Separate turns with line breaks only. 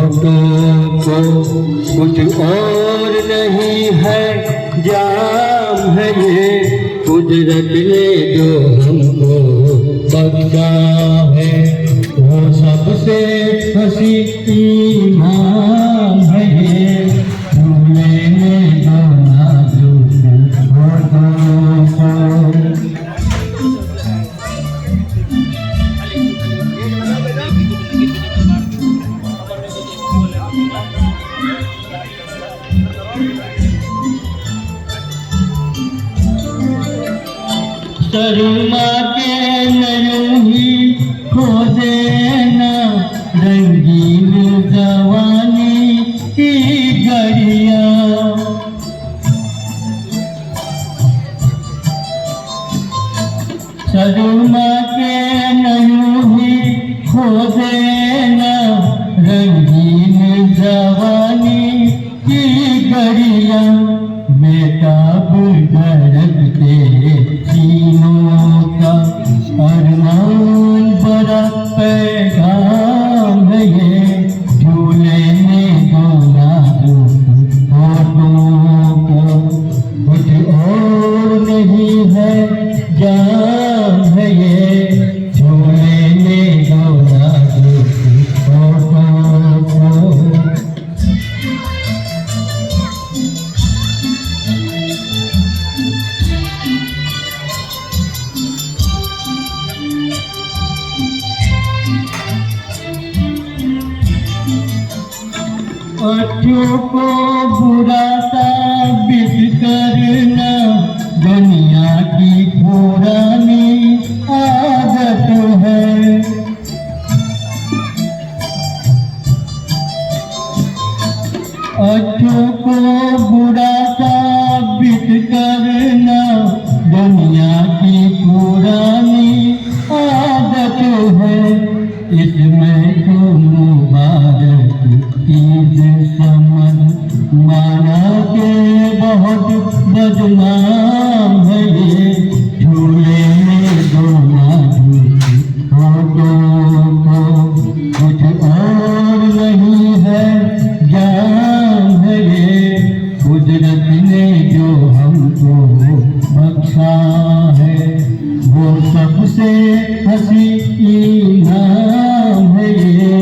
होठों को कुछ और नहीं है, जाम है ये कुदरत ने जो हमको बख्शा है। वो सबसे हंसी ईमान है ये, झूले में जो नाजुक होठों को। शर्मा के नयूं ही खो देना रंगीन जवानी की घड़ियां। शर्मा के नयूं ही खो देना रंगीन जवानी की घड़ियां। बेताब धड़कते सीनों का अरमान बड़ा पैगाम है ये, झूले में दो नाजुक होठों को कुछ और नहीं है, जाम है ये, झूले में दो नाजुक होठों को। अच्छों को बुरा साबित करना दुनिया की पुरानी आदत है। अच्छों को बुरा साबित करना दुनिया की पुरानी आदत है। इसमें तो मुबारक ईद समझ माना के बहुत बदनाम है ये, झूले में दो नाजुक होठों को कुछ और नहीं है, जाम है ये, कुदरत ने जो हमको बख्शा है। वो सबसे हंसी इनाम है ये,